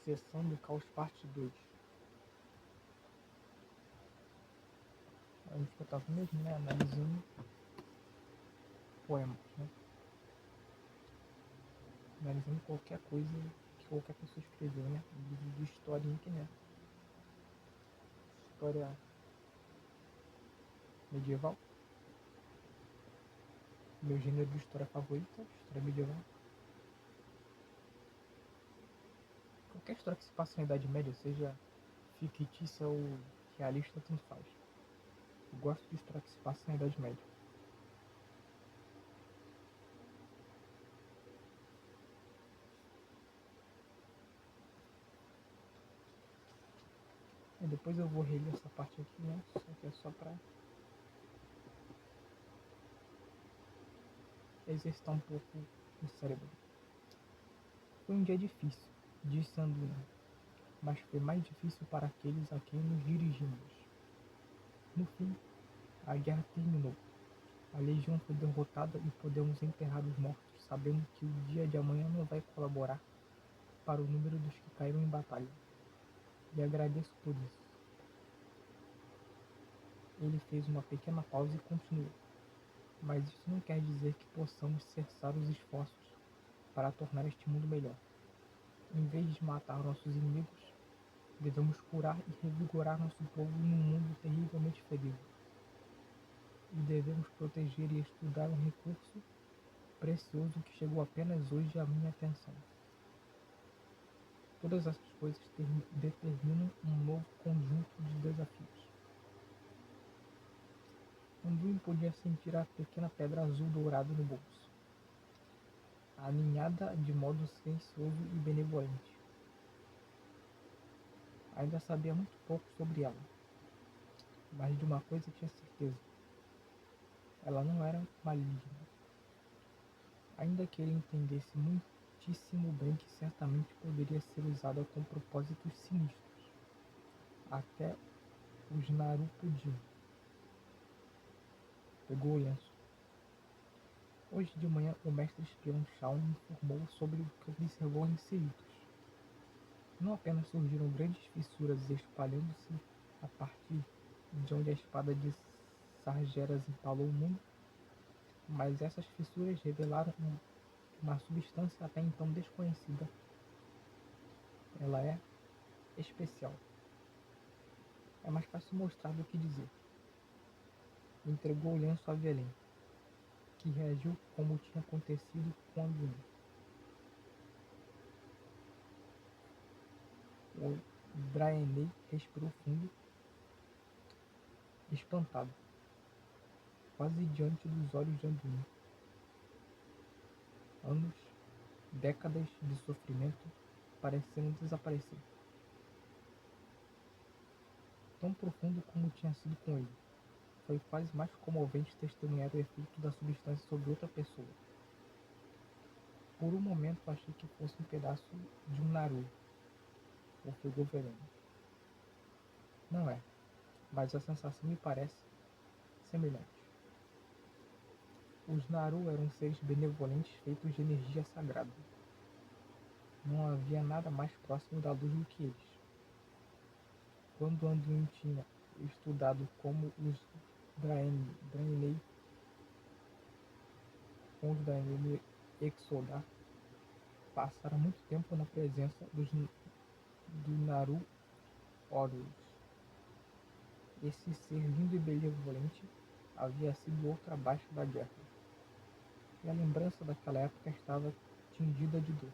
Sessão do Caos Parte 2. Onde que eu tava mesmo, né? Analisando poemas, né? Analisando qualquer coisa que qualquer pessoa escreveu, né? Livro de historinha que né? História medieval. Meu gênero de história favorito, história medieval. Qualquer história que se passa na Idade Média, seja fictícia ou realista, tanto faz. Eu gosto de história que se passa na Idade Média. E depois eu vou reler essa parte aqui, né? Só que é só pra exercitar um pouco o cérebro. Foi um dia difícil, disse Anduin, mas foi mais difícil para aqueles a quem nos dirigimos. No fim, a guerra terminou. A legião foi derrotada e podemos enterrar os mortos, sabendo que o dia de amanhã não vai colaborar para o número dos que caíram em batalha. E agradeço por isso. Ele fez uma pequena pausa e continuou. Mas isso não quer dizer que possamos cessar os esforços para tornar este mundo melhor. Em vez de matar nossos inimigos, devemos curar e revigorar nosso povo num mundo terrivelmente ferido. E devemos proteger e estudar um recurso precioso que chegou apenas hoje à minha atenção. Todas essas coisas determinam um novo conjunto de desafios. Anduin podia sentir a pequena pedra azul dourada no bolso, aninhada de modo silencioso e benevolente. Ainda sabia muito pouco sobre ela, mas de uma coisa tinha certeza: ela não era maligna. Ainda que ele entendesse muitíssimo bem que certamente poderia ser usada com propósitos sinistros. Até os Naru podiam. Pegou o lenço. Hoje de manhã o mestre espião Shaun informou sobre o que observou em Ciritos. Não apenas surgiram grandes fissuras espalhando-se a partir de onde a espada de Sargeras empalou o mundo, mas essas fissuras revelaram uma substância até então desconhecida. Ela é especial. É mais fácil mostrar do que dizer. Entregou o lenço a Velém, que reagiu como tinha acontecido com Anduin. O Draenei respirou fundo, espantado, quase diante dos olhos de Anduin. Anos, décadas de sofrimento pareceram desaparecer. Tão profundo como tinha sido com ele. Foi quase mais comovente testemunhar o efeito da substância sobre outra pessoa. Por um momento achei que fosse um pedaço de um Naru, ofegou Velém. Não é, mas a sensação me parece semelhante. Os Naru eram seres benevolentes feitos de energia sagrada. Não havia nada mais próximo da luz do que eles. Quando Anduin tinha estudado como os Draenei Exodar passaram muito tempo na presença do Naru Horus. Esse ser lindo e benevolente havia sido outro abaixo da guerra, e a lembrança daquela época estava tingida de dor.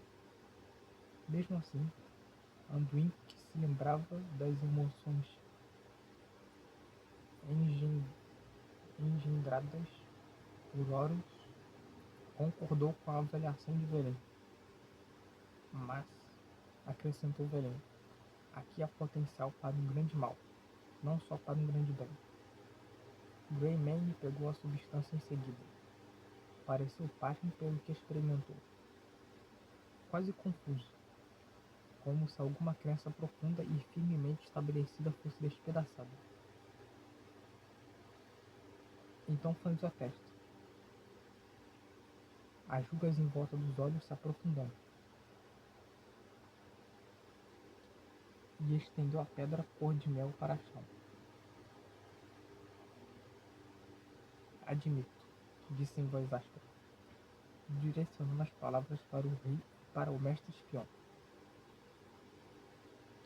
Mesmo assim, Anduin, que se lembrava das emoções engendradas por Horus, concordou com a avaliação de Velém. Mas, acrescentou Velém, aqui há potencial para um grande mal, não só para um grande bem. Greymane pegou a substância em seguida. Pareceu pasmo pelo que experimentou. Quase confuso, como se alguma crença profunda e firmemente estabelecida fosse despedaçada. Então franziu a testa, as rugas em volta dos olhos se aprofundando. e estendeu a pedra cor de mel para Shaun. Admito, disse em voz áspera, direcionando as palavras para o rei e para o mestre espião,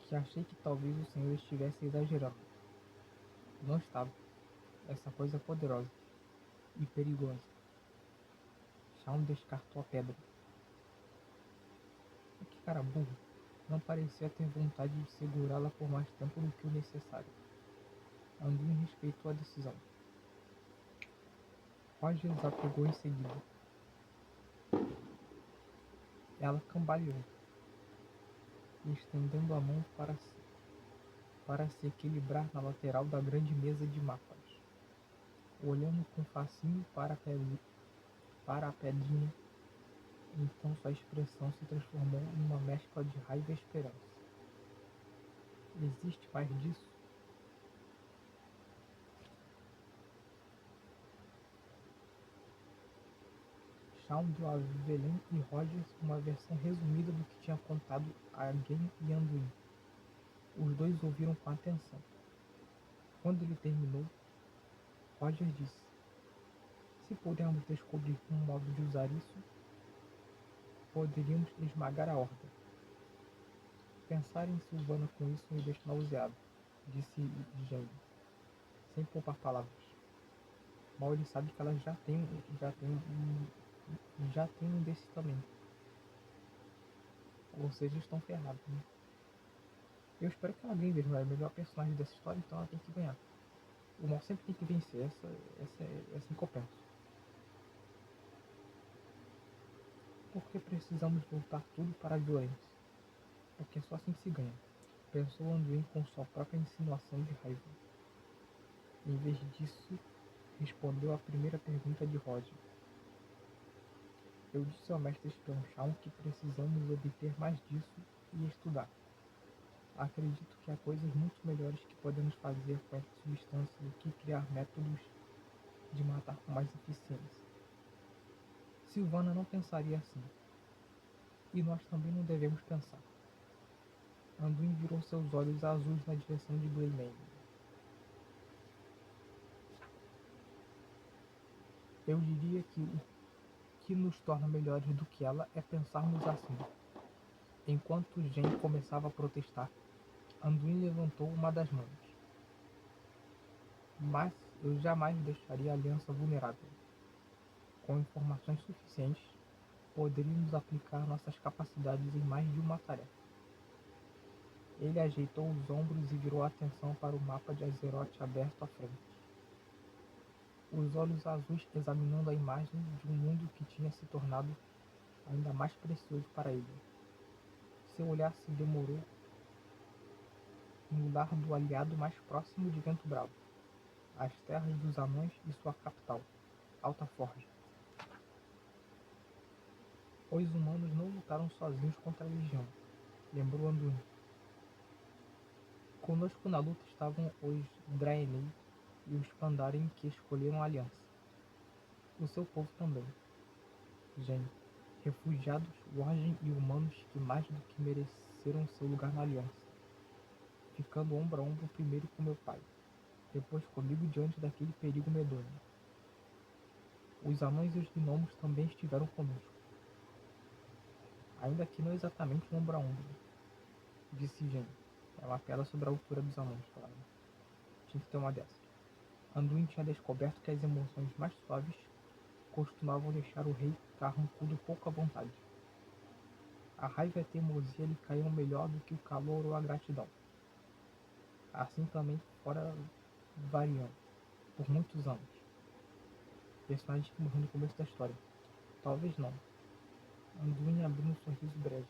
que achei que talvez o senhor estivesse exagerando. Não estava. Essa coisa é poderosa e perigosa. Shaun descartou a pedra. Que cara burro. Não parecia ter vontade de segurá-la por mais tempo do que o necessário. Anduin respeitou a decisão. Roger a pegou em seguida. Ela cambaleou, estendendo a mão para se equilibrar na lateral da grande mesa de mapas, olhando com fascínio para a pedrinha. Então sua expressão se transformou em uma mescla de raiva e esperança. Existe mais disso? Shaun deu a Evelyn e Rogers uma versão resumida do que tinha contado a Gain e Anduin. Os dois ouviram com atenção. Quando ele terminou, Roger disse: se pudermos descobrir um modo de usar isso, poderíamos esmagar a Horda. Pensar em Sylvana com isso me deixa nauseado, disse Jane, sem poupar palavras. Mal ele sabe que ela já tem um desses também. Ou seja, estão ferrados, né? Eu espero que ela ganhe mesmo, ela é a melhor personagem dessa história, então ela tem que ganhar. O mal sempre tem que vencer, essa é assim que eu penso. Porque precisamos voltar tudo para a violência. Porque é só assim que se ganha. Pensou Anduin com sua própria insinuação de raiva. Em vez disso, respondeu à primeira pergunta de Roger. Eu disse ao mestre espião Shaun que precisamos obter mais disso e estudar. Acredito que há coisas muito melhores que podemos fazer com essa substância do que criar métodos de matar com mais eficiência. Sylvana não pensaria assim. E nós também não devemos pensar. Anduin virou seus olhos azuis na direção de Greymane. Eu diria que o que nos torna melhores do que ela é pensarmos assim. Enquanto Jen começava a protestar, Anduin levantou uma das mãos. Mas eu jamais deixaria a aliança vulnerável. Com informações suficientes, poderíamos aplicar nossas capacidades em mais de uma tarefa. Ele ajeitou os ombros e virou a atenção para o mapa de Azeroth aberto à frente. Os olhos azuis examinando a imagem de um mundo que tinha se tornado ainda mais precioso para ele. Seu olhar se demorou no lar do aliado mais próximo de Vento Bravo, as terras dos anões e sua capital, Alta Forja. Os humanos não lutaram sozinhos contra a Legião, lembrou Anduin. Conosco na luta estavam os Draenei e os Pandaren que escolheram a aliança. O seu povo também. Jen, refugiados, Worgen e humanos que mais do que mereceram seu lugar na aliança, ficando ombro a ombro primeiro com meu pai, depois comigo diante daquele perigo medonho. Os anões e os gnomos também estiveram conosco. Ainda que não exatamente ombro a ombro, disse Jen. Ela apela sobre a altura dos anões, claro. Tinha que ter uma dessa. Anduin tinha descoberto que as emoções mais suaves costumavam deixar o rei carrancudo pouco à vontade. A raiva e a teimosia lhe caíam melhor do que o calor ou a gratidão. Assim também fora Varian, por muitos anos. Personagem que morreu no começo da história. Talvez não. Anduin abriu um sorriso breve.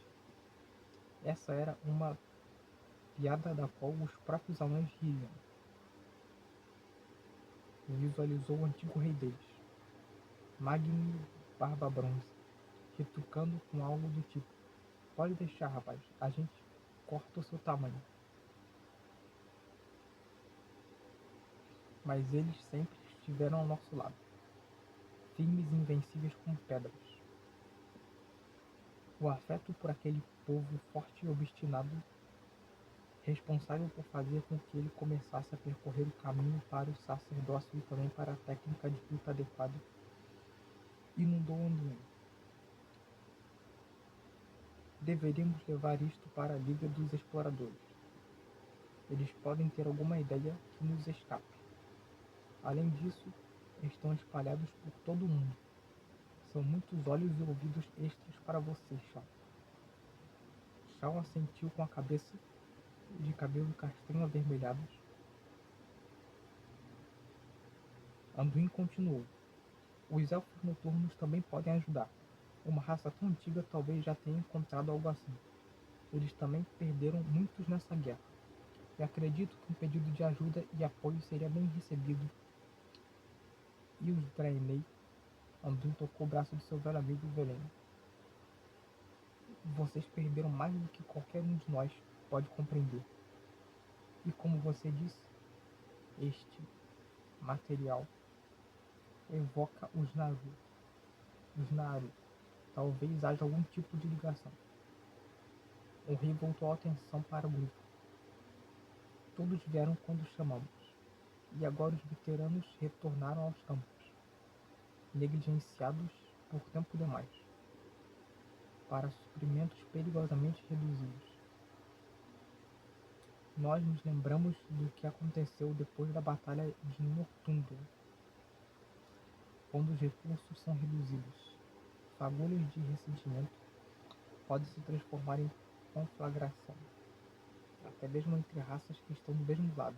Essa era uma piada da qual os próprios anões riam. Visualizou o antigo rei deles, Magni Barba Bronze, retrucando com algo do tipo: pode deixar, rapaz, a gente corta o seu tamanho. Mas eles sempre estiveram ao nosso lado, firmes e invencíveis como pedras. O afeto por aquele povo forte e obstinado responsável por fazer com que ele começasse a percorrer o caminho para o sacerdócio e também para a técnica de luta adequada, inundou Anduin. Deveríamos levar isto para a Liga dos Exploradores. Eles podem ter alguma ideia que nos escape. Além disso, estão espalhados por todo o mundo. São muitos olhos e ouvidos extras para você, Shaw. Shaw assentiu com a cabeça, de cabelo castanho avermelhados. Anduin continuou. Os elfos noturnos também podem ajudar. Uma raça tão antiga talvez já tenha encontrado algo assim. Eles também perderam muitos nessa guerra. E acredito que um pedido de ajuda e apoio seria bem recebido. E os Draenei? Anduin tocou o braço de seu velho amigo Veleno. Vocês perderam mais do que qualquer um de nós pode compreender. E como você disse, este material evoca os Naru. Os Naru. Talvez haja algum tipo de ligação. O rei voltou a atenção para o grupo. Todos vieram quando chamamos. E agora os veteranos retornaram aos campos, negligenciados por tempo demais, para suprimentos perigosamente reduzidos. Nós nos lembramos do que aconteceu depois da Batalha de Northunder, quando os recursos são reduzidos. Fagulhas de ressentimento podem se transformar em conflagração, até mesmo entre raças que estão do mesmo lado.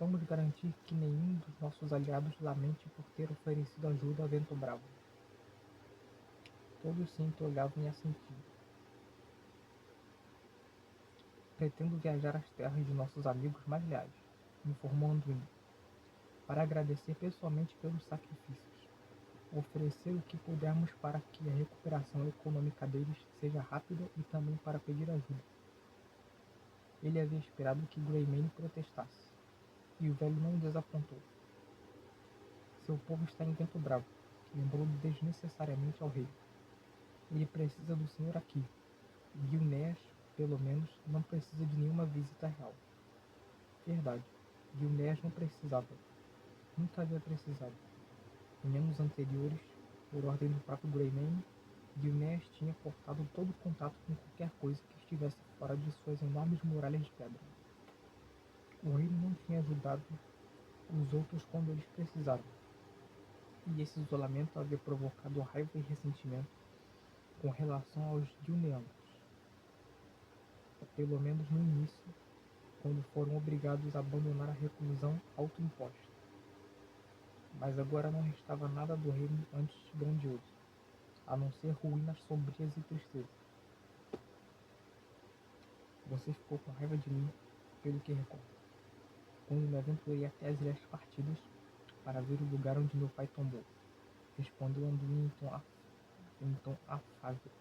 Vamos garantir que nenhum dos nossos aliados lamente por ter oferecido ajuda a Vento Bravo. Todos se entreolhavam e assentiam. Pretendo viajar às terras de nossos amigos mais leais, informou Anduin, para agradecer pessoalmente pelos sacrifícios, oferecer o que pudermos para que a recuperação econômica deles seja rápida e também para pedir ajuda. Ele havia esperado que Greymane protestasse, e o velho não desapontou. Seu povo está em Vento Bravo, lembrou desnecessariamente ao rei. Ele precisa do senhor aqui. Gilneas, pelo menos, não precisa de nenhuma visita real. Verdade, Gilneas não precisava. Nunca havia precisado. Em anos anteriores, por ordem do próprio Greymane, Gilneas tinha cortado todo o contato com qualquer coisa que estivesse fora de suas enormes muralhas de pedra. O reino não tinha ajudado os outros quando eles precisaram. E esse isolamento havia provocado raiva e ressentimento com relação aos Gilneanos. Pelo menos no início, quando foram obrigados a abandonar a reclusão autoimposta. Mas agora não restava nada do reino antes grandioso, a não ser ruínas sombrias e tristeza. Você ficou com raiva de mim, pelo que recordo, quando me aventurei até as Ilhas Partidas para ver o lugar onde meu pai tombou, respondeu Anduin em tom afável.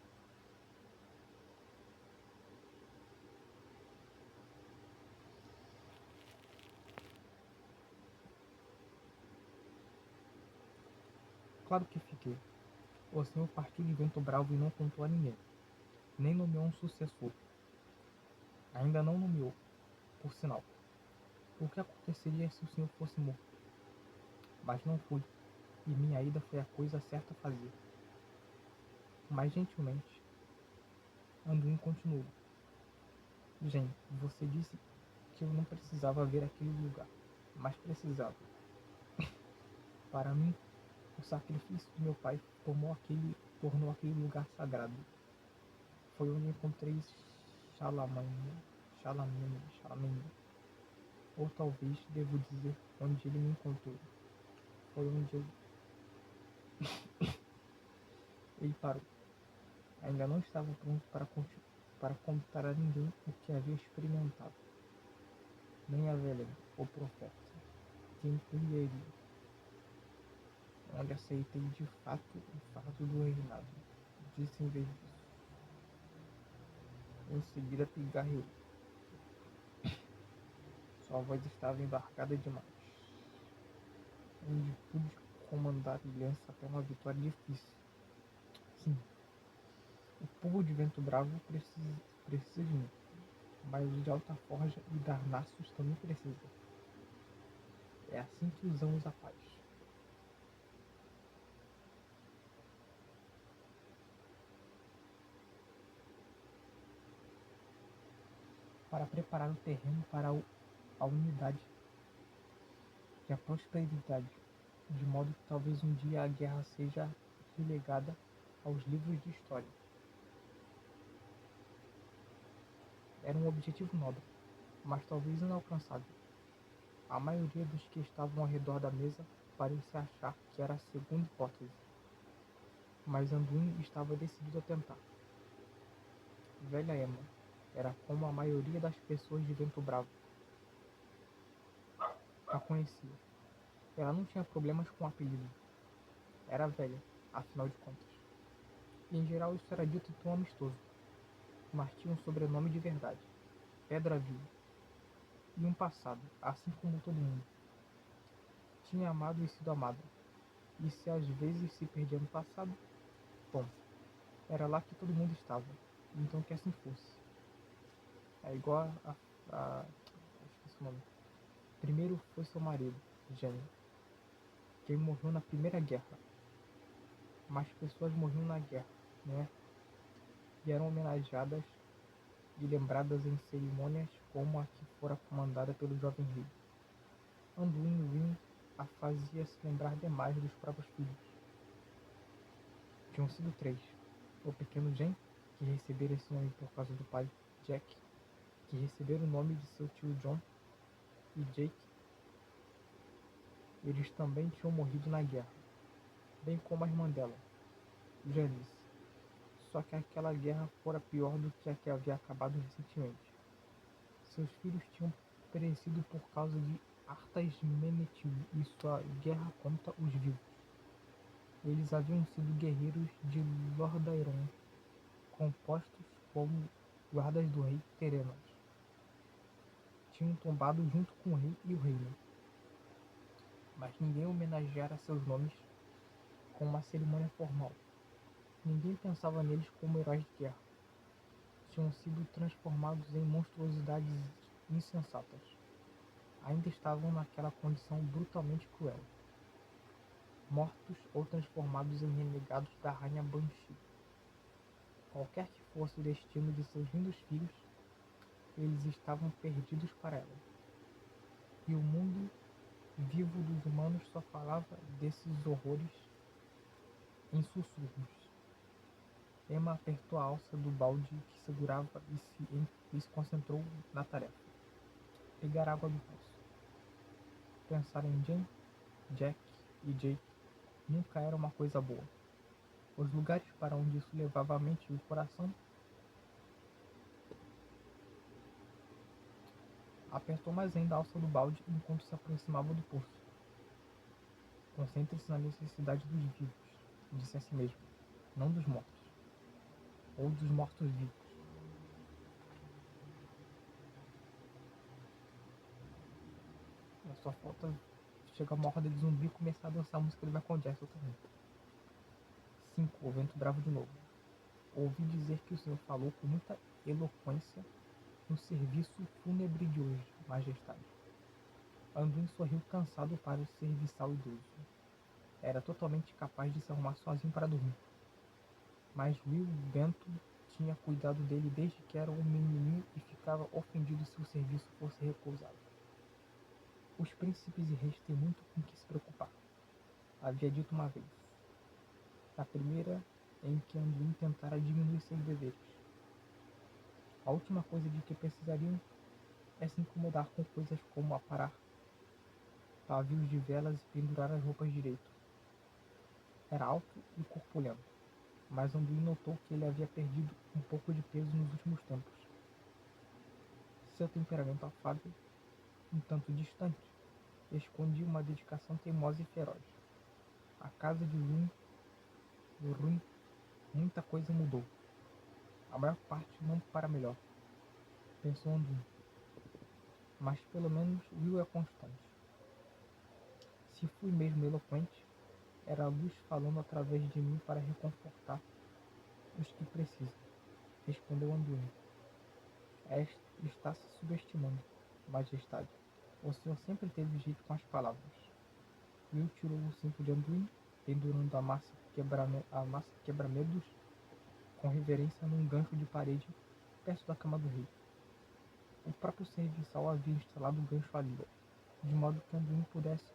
Claro que fiquei. O senhor partiu de Vento Bravo e não contou a ninguém, nem nomeou um sucessor. Ainda não nomeou, por sinal. O que aconteceria se o senhor fosse morto? Mas não fui, e minha ida foi a coisa certa a fazer. Mais gentilmente, Anduin continuou. Gente, você disse que eu não precisava ver aquele lugar, mas precisava. Para mim, o sacrifício de meu pai tornou aquele lugar sagrado. Foi onde encontrei Shalamane. Ou talvez devo dizer onde ele me encontrou. Foi onde eu... Ele parou. Ainda não estava pronto para contar a ninguém o que havia experimentado. Nem a Velha, o profeta, que entenderia, onde aceitei de fato o fardo do reinado. Disse em vez disso. Em seguida pigarreou. Sua voz estava embarcada demais. Onde pude comandar aliança até uma vitória difícil. Sim, o povo de Vento Bravo precisa de mim. mas os de alta forja e Darnassus também precisam. É assim que usamos a paz. Para preparar o terreno para a unidade e a prosperidade, de modo que talvez um dia a guerra seja relegada aos livros de história. Era um objetivo nobre, mas talvez inalcançável. A maioria dos que estavam ao redor da mesa parecia achar que era a segunda hipótese, mas Anduin estava decidido a tentar. Velha Emma era como a maioria das pessoas de Vento Bravo a conhecia. Ela não tinha problemas com o apelido. Era velha, afinal de contas. E em geral isso era dito em tom amistoso, mas tinha um sobrenome de verdade, Pedra Viva, e um passado, assim como todo mundo. Tinha amado e sido amada, e se às vezes se perdia no passado, bom, era lá que todo mundo estava, então que assim fosse. É igual esqueci o nome. Primeiro foi seu marido, Jenny, quem morreu na Primeira Guerra. Mais pessoas morriam na guerra, né? E eram homenageadas e lembradas em cerimônias como a que fora comandada pelo jovem rei. Anduin Win a fazia se lembrar demais dos próprios filhos. Tinham sido 3. O pequeno Jen, que recebera esse nome por causa do pai, Jack, que recebera o nome de seu tio John, e Jake. Eles também tinham morrido na guerra, bem como a irmã dela, Janice. Só que aquela guerra fora pior do que a que havia acabado recentemente. Seus filhos tinham perecido por causa de Arthas Menethil e sua guerra contra os vivos. Eles haviam sido guerreiros de Lordaeron, compostos como guardas do rei Terenas. Tinham tombado junto com o rei e o reino, mas ninguém homenageara seus nomes com uma cerimônia formal. Ninguém pensava neles como heróis de guerra. Tinham sido transformados em monstruosidades insensatas. Ainda estavam naquela condição brutalmente cruel, mortos ou transformados em renegados da rainha Banshee. Qualquer que fosse o destino de seus lindos filhos, eles estavam perdidos para ela. E o mundo vivo dos humanos só falava desses horrores em sussurros. Emma apertou a alça do balde que segurava e se concentrou na tarefa. Pegar água do poço. Pensar em Jane, Jack e Jake nunca era uma coisa boa. Os lugares para onde isso levava a mente e o coração. Apertou mais ainda a alça do balde enquanto se aproximava do poço. Concentre-se na necessidade dos vivos, disse a si mesmo, não dos mortos, ou dos mortos-vivos. Só falta chegar uma horda de zumbi e começar a dançar a música do Michael Jackson também. 5. O vento bravo de novo. Ouvi dizer que o senhor falou com muita eloquência no serviço fúnebre de hoje, majestade. Anduin sorriu cansado para o serviçal idoso. Era totalmente capaz de se arrumar sozinho para dormir. Mas Will Benton tinha cuidado dele desde que era um menininho e ficava ofendido se o serviço fosse recusado. Os príncipes e reis têm muito com que se preocupar, havia dito uma vez. A primeira em que Anduin tentara diminuir seus deveres. A última coisa de que precisariam é se incomodar com coisas como aparar pavios de velas e pendurar as roupas direito. Era alto e corpulento, mas Anduin notou que ele havia perdido um pouco de peso nos últimos tempos. Seu temperamento afável, um tanto distante, escondia uma dedicação teimosa e feroz. A casa de Ruin, muita coisa mudou. A maior parte não para melhor, pensou Anduin. Mas pelo menos Will é constante. Se fui mesmo eloquente, era a luz falando através de mim para reconfortar os que precisam, respondeu Anduin. Está se subestimando, Majestade. O senhor sempre teve jeito com as palavras. Will tirou o cinto de Anduin, pendurando a massa quebra-medos com reverência num gancho de parede perto da cama do rei. O próprio serviçal havia instalado o gancho ali, de modo que Anduin pudesse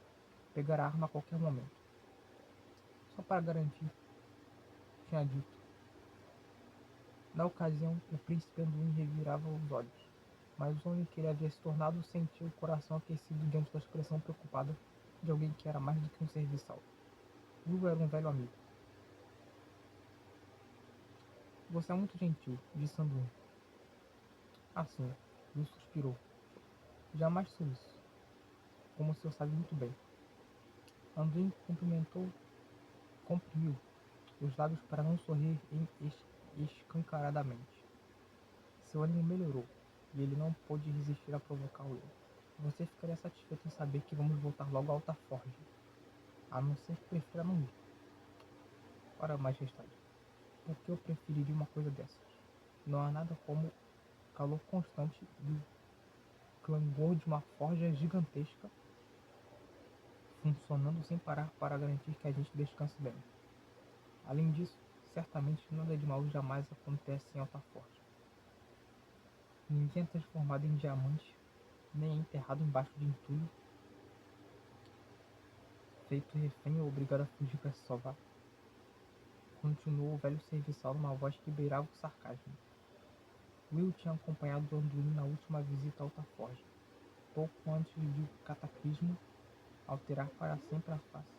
pegar a arma a qualquer momento. Só para garantir, tinha dito. Na ocasião, o príncipe Anduin revirava os olhos, mas o homem que ele havia se tornado sentia o coração aquecido diante da expressão preocupada de alguém que era mais do que um serviçal. Will era um velho amigo. Você é muito gentil, disse Anduin. Assim, Will suspirou. Jamais sou isso, como o senhor sabe muito bem. Anduin cumprimentou, comprimiu os lábios para não sorrir escancaradamente. Seu ânimo melhorou, e ele não pôde resistir a provocar o erro. Você ficaria satisfeito em saber que vamos voltar logo a Alta Forge, a não ser que prefira não ir. Ora, majestade, por que eu preferiria uma coisa dessas? Não há nada como o calor constante e o clangor de uma forja gigantesca funcionando sem parar para garantir que a gente descanse bem. Além disso, certamente nada de mal jamais acontece em Alta Forge. Ninguém é transformado em diamante, nem é enterrado embaixo de entulho, feito refém ou obrigado a fugir para se salvar. Continuou o velho serviçal numa voz que beirava o sarcasmo. Will tinha acompanhado Anduin na última visita a Alta Forge, pouco antes de o cataclismo alterar para sempre a face